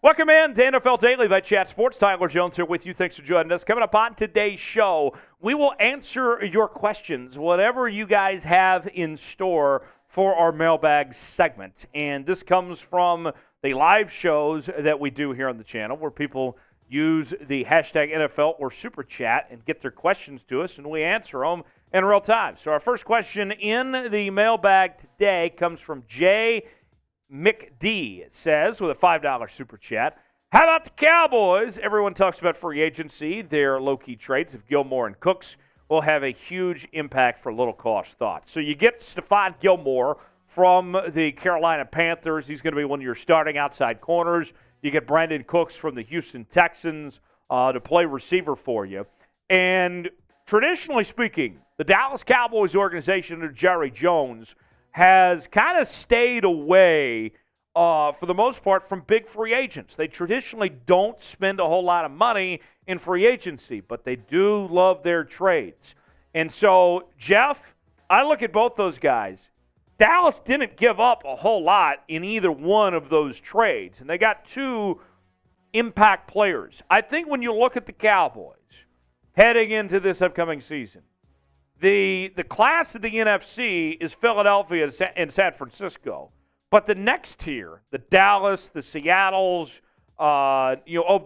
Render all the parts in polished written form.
Welcome in to NFL Daily by Chat Sports. Tyler Jones here with you. Thanks for joining us. Coming up on today's show, we will answer your questions, whatever you guys have in store for our mailbag segment. And this comes from the live shows that we do here on the channel where people use the hashtag NFL or Super Chat and get their questions to us, and we answer them in real time. So our first question in the mailbag today comes from Jay McD. It says, with a $5 Super Chat, how about the Cowboys? Everyone talks about free agency. Their low-key trades of Gilmore and Cooks will have a huge impact for little-cost thought. So you get Stephon Gilmore from the Carolina Panthers. He's going to be one of your starting outside corners. You get Brandin Cooks from the Houston Texans to play receiver for you. And traditionally speaking, the Dallas Cowboys organization under Jerry Jones has kind of stayed away, for the most part, from big free agents. They traditionally don't spend a whole lot of money in free agency, but they do love their trades. And so, Jeff, I look at both those guys. Dallas didn't give up a whole lot in either one of those trades, and they got two impact players. I think when you look at the Cowboys heading into this upcoming season, the class of the NFC is Philadelphia and San Francisco, but the next tier, the Dallas, the Seattles, of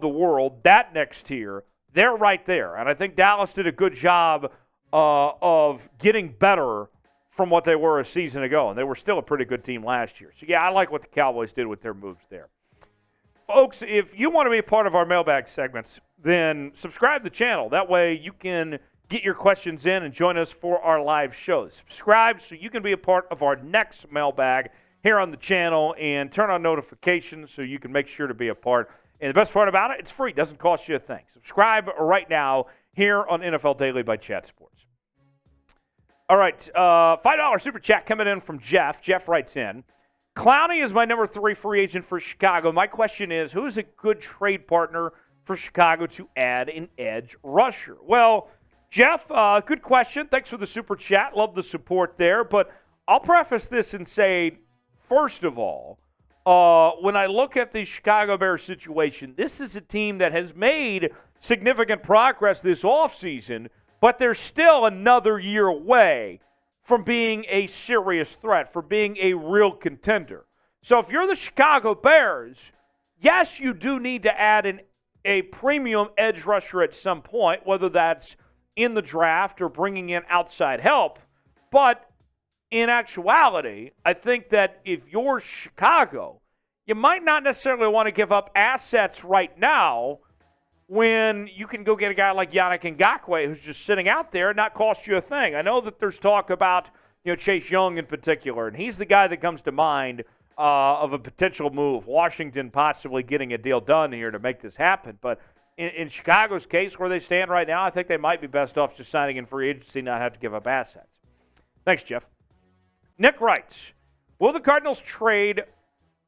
the world, that next tier, they're right there. And I think Dallas did a good job of getting better from what they were a season ago, and they were still a pretty good team last year. So, yeah, I like what the Cowboys did with their moves there. Folks, if you want to be a part of our mailbag segments, then subscribe to the channel. That way you can get your questions in and join us for our live shows. Subscribe so you can be a part of our next mailbag here on the channel, and turn on notifications so you can make sure to be a part. And the best part about it, it's free. It doesn't cost you a thing. Subscribe right now here on NFL Daily by Chat Sports. All right, $5 Super Chat coming in from Jeff. Jeff writes in, Clowney is my number 3 free agent for Chicago. My question is, who is a good trade partner for Chicago to add an edge rusher? Well, Jeff, good question. Thanks for the Super Chat. Love the support there. But I'll preface this and say, first of all, when I look at the Chicago Bears situation, this is a team that has made significant progress this offseason, but they're still another year away from being a serious threat, from being a real contender. So if you're the Chicago Bears, yes, you do need to add a premium edge rusher at some point, whether that's in the draft or bringing in outside help. But in actuality, I think that if you're Chicago, you might not necessarily want to give up assets right now when you can go get a guy like Yannick Ngakoue who's just sitting out there and not cost you a thing. I know that there's talk about Chase Young in particular, and he's the guy that comes to mind of a potential move. Washington possibly getting a deal done here to make this happen. But in Chicago's case, where they stand right now, I think they might be best off just signing in free agency, not have to give up assets. Thanks, Jeff. Nick writes, will the Cardinals trade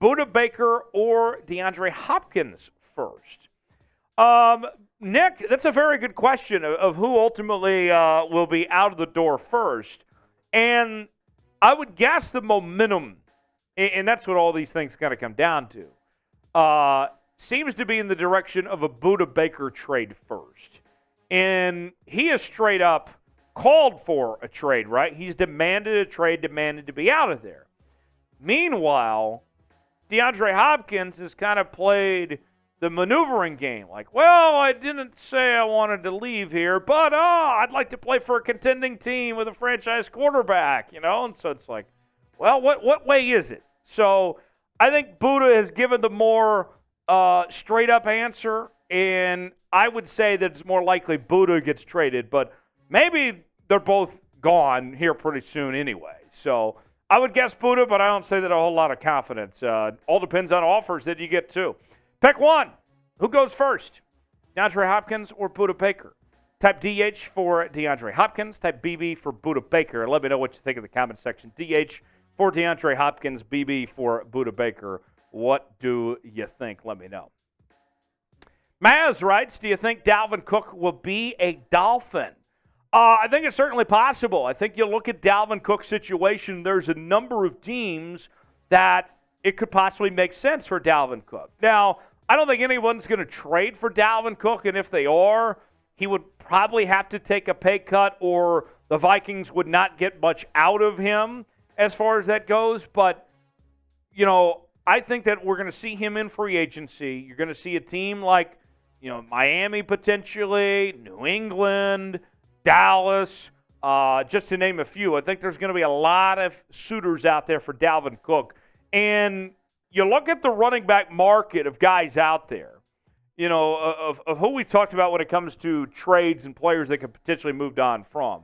Budda Baker or DeAndre Hopkins first? Nick, that's a very good question of who ultimately will be out of the door first. And I would guess the momentum, and that's what all these things kind of come down to, seems to be in the direction of a Budda Baker trade first. And he has straight up called for a trade, right? He's demanded a trade, demanded to be out of there. Meanwhile, DeAndre Hopkins has kind of played the maneuvering game. Like, well, I didn't say I wanted to leave here, but I'd like to play for a contending team with a franchise quarterback, And so it's like, well, what way is it? So I think Budda has given the more straight-up answer, and I would say that it's more likely Budda gets traded, but maybe they're both gone here pretty soon anyway. So I would guess Budda, but I don't say that a whole lot of confidence. All depends on offers that you get, too. Pick one. Who goes first? DeAndre Hopkins or Budda Baker? Type DH for DeAndre Hopkins. Type BB for Budda Baker. Let me know what you think in the comment section. DH for DeAndre Hopkins. BB for Budda Baker. What do you think? Let me know. Maz writes, do you think Dalvin Cook will be a Dolphin? I think it's certainly possible. I think you look at Dalvin Cook's situation, there's a number of teams that it could possibly make sense for Dalvin Cook. Now, I don't think anyone's going to trade for Dalvin Cook, and if they are, he would probably have to take a pay cut, or the Vikings would not get much out of him as far as that goes. But, I think that we're going to see him in free agency. You're going to see a team like, Miami potentially, New England, Dallas, just to name a few. I think there's going to be a lot of suitors out there for Dalvin Cook. And you look at the running back market of guys out there, of who we talked about when it comes to trades and players that could potentially moved on from.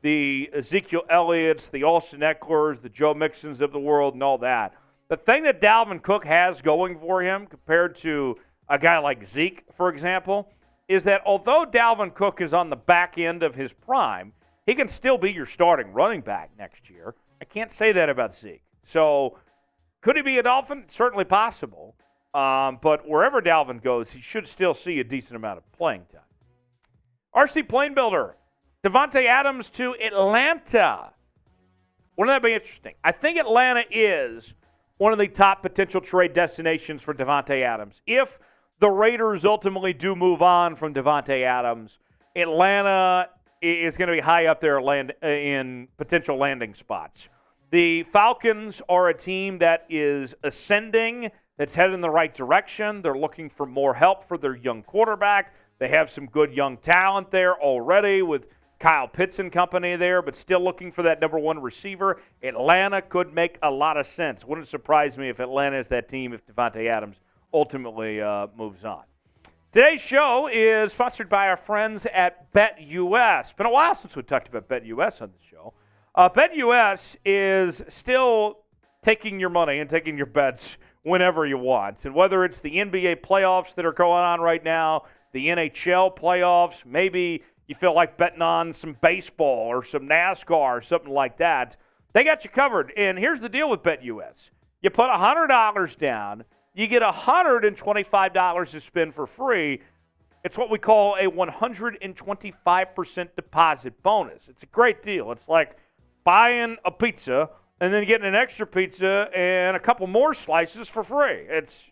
The Ezekiel Elliott's, the Austin Eckler's, the Joe Mixons of the world, and all that. The thing that Dalvin Cook has going for him compared to a guy like Zeke, for example, is that although Dalvin Cook is on the back end of his prime, he can still be your starting running back next year. I can't say that about Zeke. So could he be a Dolphin? Certainly possible. But wherever Dalvin goes, he should still see a decent amount of playing time. RC Plane Builder, Davante Adams to Atlanta. Wouldn't that be interesting? I think Atlanta is one of the top potential trade destinations for Davante Adams. If the Raiders ultimately do move on from Davante Adams, Atlanta is going to be high up there in potential landing spots. The Falcons are a team that is ascending, that's headed in the right direction. They're looking for more help for their young quarterback. They have some good young talent there already with Kyle Pitts and company there, but still looking for that number one receiver. Atlanta could make a lot of sense. Wouldn't surprise me if Atlanta is that team if Davante Adams ultimately moves on. Today's show is sponsored by our friends at BetUS. It's been a while since we talked about BetUS on the show. BetUS is still taking your money and taking your bets whenever you want. And whether it's the NBA playoffs that are going on right now, the NHL playoffs, maybe you feel like betting on some baseball or some NASCAR or something like that, they got you covered. And here's the deal with BetUS. You put $100 down, you get $125 to spend for free. It's what we call a 125% deposit bonus. It's a great deal. It's like buying a pizza and then getting an extra pizza and a couple more slices for free. It's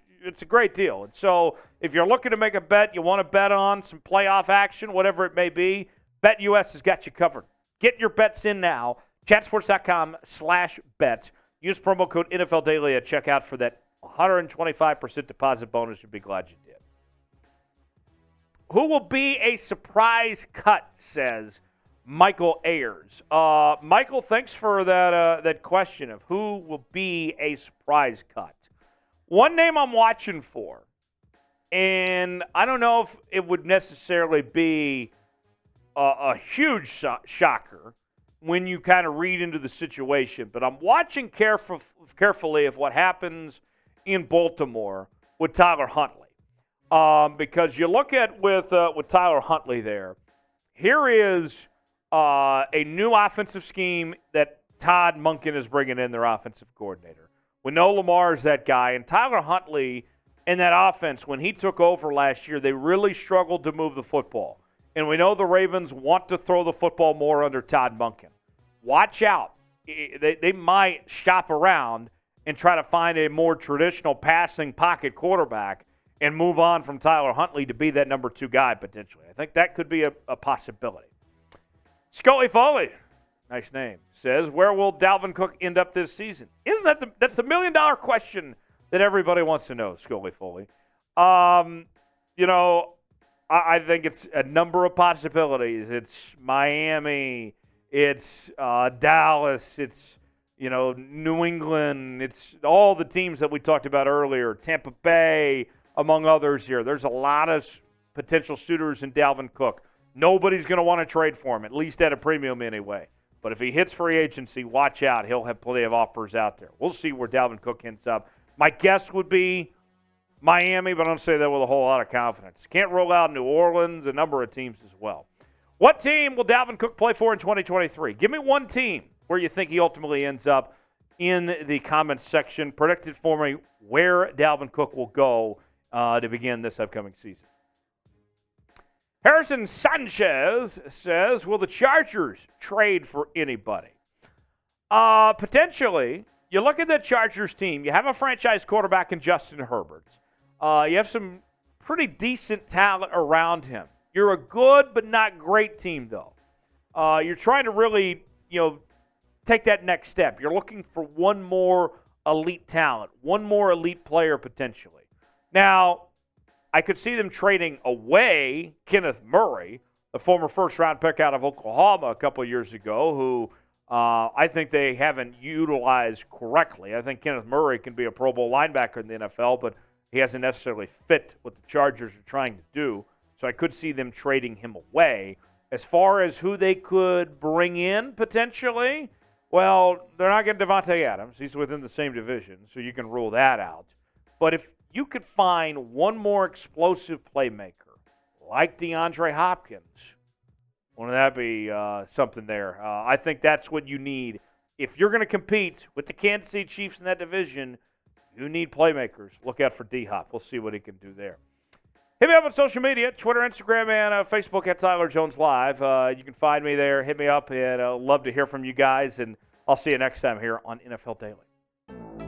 a great deal. And so if you're looking to make a bet, you want to bet on some playoff action, whatever it may be, BetUS has got you covered. Get your bets in now. Chatsports.com/bet. Use promo code NFL Daily at checkout for that 125% deposit bonus. You'll be glad you did. Who will be a surprise cut, says Michael Ayers. Michael, thanks for that question of who will be a surprise cut. One name I'm watching for, and I don't know if it would necessarily be a huge shocker when you kind of read into the situation, but I'm watching carefully of what happens in Baltimore with Tyler Huntley. Because you look at with Tyler Huntley there, here is a new offensive scheme that Todd Monken is bringing in, their offensive coordinator. We know Lamar is that guy, and Tyler Huntley in that offense, when he took over last year, they really struggled to move the football. And we know the Ravens want to throw the football more under Todd Monken. Watch out. They might shop around and try to find a more traditional passing pocket quarterback and move on from Tyler Huntley to be that number two guy potentially. I think that could be a possibility. Scully Foley, nice name, says, where will Dalvin Cook end up this season? Isn't that's the $1 million question that everybody wants to know, Scully Foley. I think it's a number of possibilities. It's Miami, it's Dallas, it's New England, it's all the teams that we talked about earlier, Tampa Bay, among others here. There's a lot of potential suitors in Dalvin Cook. Nobody's going to want to trade for him, at least at a premium anyway. But if he hits free agency, watch out. He'll have plenty of offers out there. We'll see where Dalvin Cook ends up. My guess would be Miami, but I don't say that with a whole lot of confidence. Can't rule out New Orleans, a number of teams as well. What team will Dalvin Cook play for in 2023? Give me one team where you think he ultimately ends up in the comments section. Predict it for me where Dalvin Cook will go to begin this upcoming season. Harrison Sanchez says, will the Chargers trade for anybody? Potentially. You look at the Chargers team, you have a franchise quarterback in Justin Herbert. You have some pretty decent talent around him. You're a good but not great team, though. You're trying to really, take that next step. You're looking for one more elite talent, one more elite player potentially. Now, I could see them trading away Kenneth Murray, the former first-round pick out of Oklahoma a couple of years ago, who I think they haven't utilized correctly. I think Kenneth Murray can be a Pro Bowl linebacker in the NFL, but he hasn't necessarily fit what the Chargers are trying to do. So I could see them trading him away. As far as who they could bring in potentially, well, they're not getting Davante Adams. He's within the same division, so you can rule that out. But if you could find one more explosive playmaker like DeAndre Hopkins, wouldn't that be something there? I think that's what you need. If you're going to compete with the Kansas City Chiefs in that division, you need playmakers. Look out for D-Hop. We'll see what he can do there. Hit me up on social media, Twitter, Instagram, and Facebook at Tyler Jones Live. You can find me there. Hit me up, and I'd love to hear from you guys. And I'll see you next time here on NFL Daily.